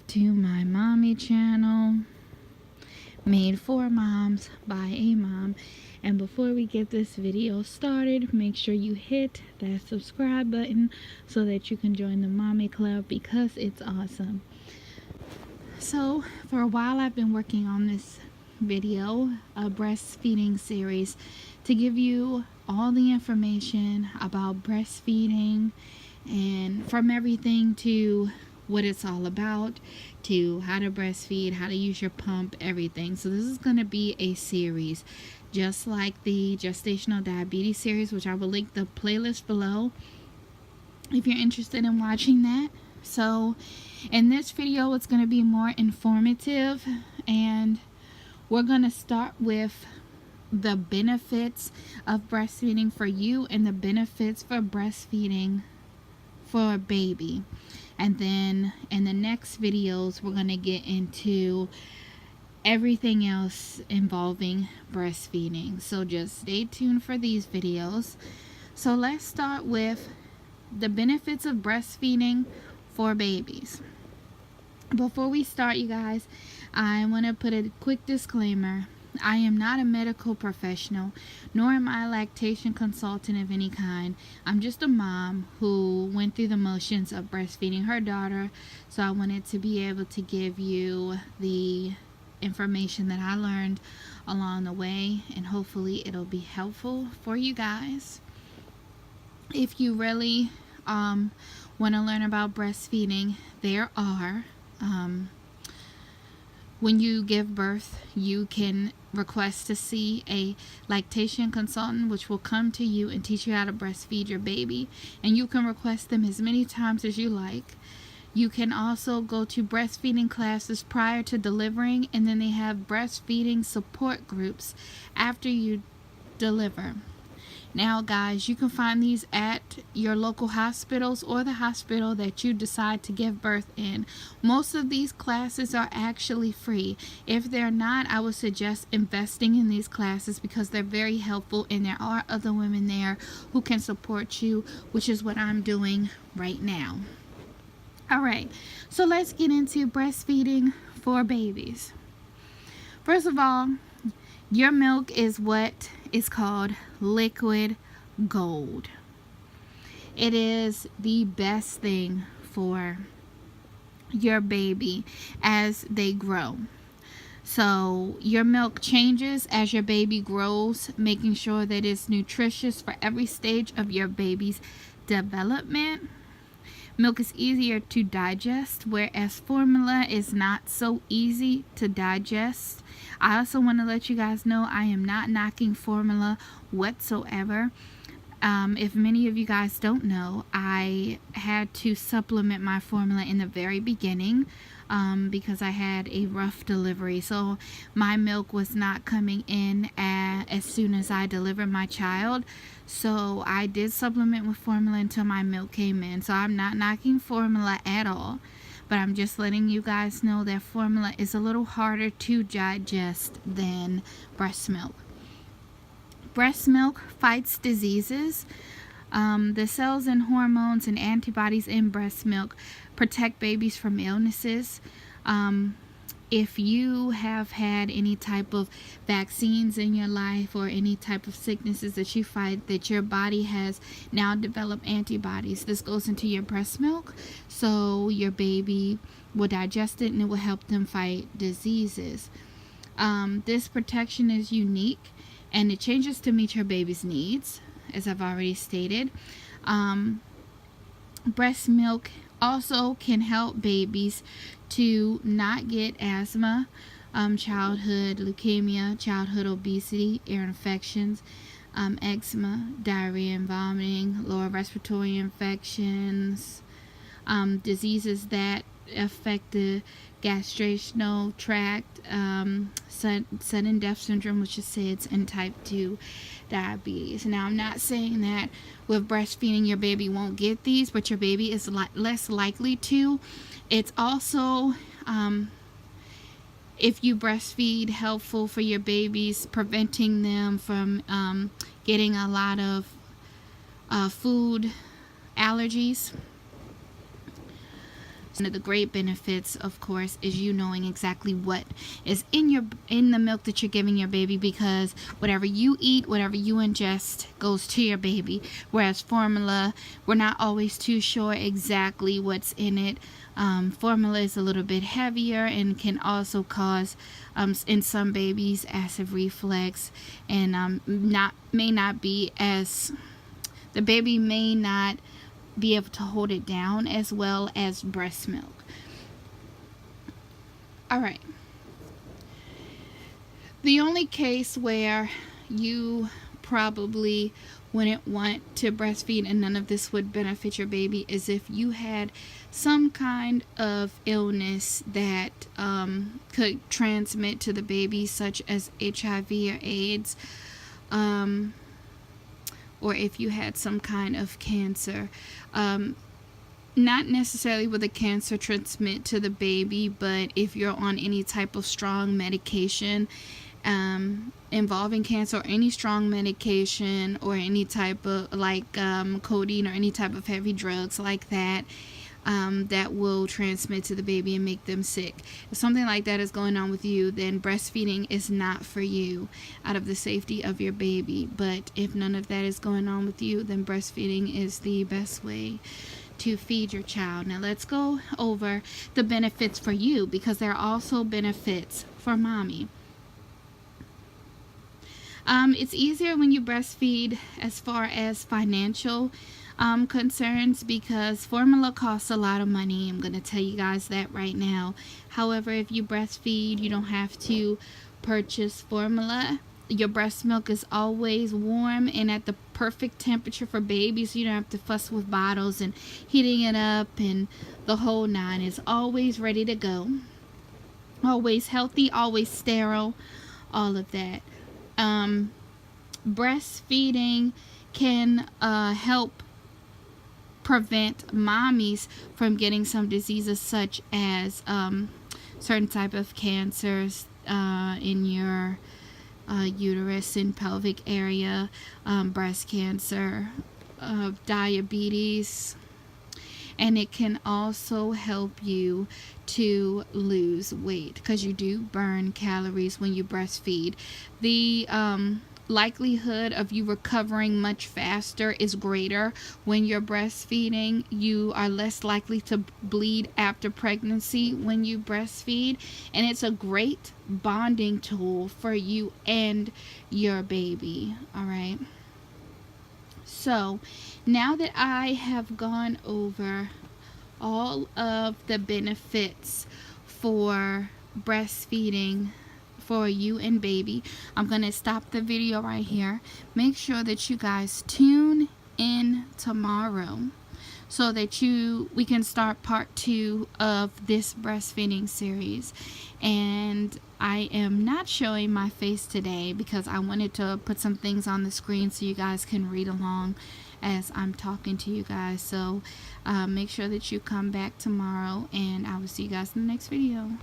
to my mommy channel, made for moms by a mom. And before we get this video started, make sure you hit that subscribe button so that you can join the mommy club, because it's awesome. So for a while I've been working on this video, a breastfeeding series, to give you all the information about breastfeeding, and from everything to what it's all about, to how to breastfeed, how to use your pump, everything. So this is going to be a series just like the gestational diabetes series, which I will link the playlist below if you're interested in watching that. So in this video it's going to be more informative, and we're going to start with the benefits of breastfeeding for you and the benefits for breastfeeding for a baby. And then in the next videos we're going to get into everything else involving breastfeeding. So just stay tuned for these videos. So let's start with the benefits of breastfeeding for babies. Before we start, you guys, I want to put a quick disclaimer. I am not a medical professional, nor am I a lactation consultant of any kind. I'm just a mom who went through the motions of breastfeeding her daughter. So I wanted to be able to give you the information that I learned along the way, and hopefully it'll be helpful for you guys. If you really want to learn about breastfeeding, there are when you give birth, you can request to see a lactation consultant, which will come to you and teach you how to breastfeed your baby. And you can request them as many times as you like. You can also go to breastfeeding classes prior to delivering, and then they have breastfeeding support groups after you deliver. Now guys, you can find these at your local hospitals or the hospital that you decide to give birth in. Most of these classes are actually free. If they're not, I would suggest investing in these classes because they're very helpful, and there are other women there who can support you, which is what I'm doing right now. Alright, so let's get into breastfeeding for babies. First of all, your milk is what is called liquid gold. It is the best thing for your baby as they grow. So your milk changes as your baby grows, making sure that it's nutritious for every stage of your baby's development. Milk is easier to digest, whereas formula is not so easy to digest. I also want to let you guys know I am not knocking formula whatsoever. If many of you guys don't know, I had to supplement my formula in the very beginning because I had a rough delivery. So my milk was not coming in as soon as I delivered my child. So I did supplement with formula until my milk came in. So I'm not knocking formula at all, but I'm just letting you guys know that formula is a little harder to digest than breast milk. Breast milk fights diseases. The cells and hormones and antibodies in breast milk protect babies from illnesses. If you have had any type of vaccines in your life or any type of sicknesses that you fight, that your body has now developed antibodies. This goes into your breast milk, so your baby will digest it and it will help them fight diseases. This protection is unique, and it changes to meet your baby's needs, as I've already stated. Breast milk also can help babies to not get asthma, childhood leukemia, childhood obesity, ear infections, eczema, diarrhea and vomiting, lower respiratory infections, diseases that affect the gastrointestinal tract, sudden death syndrome, which is SIDS, and type 2 diabetes. Now, I'm not saying that with breastfeeding your baby won't get these, but your baby is less likely to. It's also, if you breastfeed, helpful for your babies, preventing them from getting a lot of food allergies. One of the great benefits, of course, is you knowing exactly what is in the milk that you're giving your baby, because whatever you eat, whatever you ingest goes to your baby. Whereas formula, we're not always too sure exactly what's in it. Formula is a little bit heavier and can also cause, in some babies, acid reflux, and the baby may not be able to hold it down as well as breast milk. All right. The only case where you probably wouldn't want to breastfeed and none of this would benefit your baby is if you had some kind of illness that could transmit to the baby, such as HIV or AIDS, or if you had some kind of cancer. Not necessarily will the cancer transmit to the baby, but if you're on any type of strong medication involving cancer, or any strong medication, or any type of codeine or any type of heavy drugs like that, that will transmit to the baby and make them sick. If something like that is going on with you, then breastfeeding is not for you out of the safety of your baby. But if none of that is going on with you, then breastfeeding is the best way to feed your child. Now let's go over the benefits for you, because there are also benefits for mommy. It's easier when you breastfeed as far as financial concerns, because formula costs a lot of money. I'm going to tell you guys that right now. However, if you breastfeed, you don't have to purchase formula. Your breast milk is always warm and at the perfect temperature for babies, so you don't have to fuss with bottles and heating it up and the whole nine. It's always ready to go, always healthy, always sterile, all of that. Breastfeeding can help prevent mommies from getting some diseases, such as certain type of cancers in your uterus and pelvic area, breast cancer, diabetes, and it can also help you to lose weight, because you do burn calories when you breastfeed. The likelihood of you recovering much faster is greater when you're breastfeeding. You are less likely to bleed after pregnancy when you breastfeed, and it's a great bonding tool for you and your baby. All right, so now that I have gone over all of the benefits for breastfeeding for you and baby, I'm going to stop the video right here. Make sure that you guys tune in tomorrow so that we can start part 2 of this breastfeeding series. And I am not showing my face today because I wanted to put some things on the screen so you guys can read along as I'm talking to you guys. So make sure that you come back tomorrow, and I will see you guys in the next video.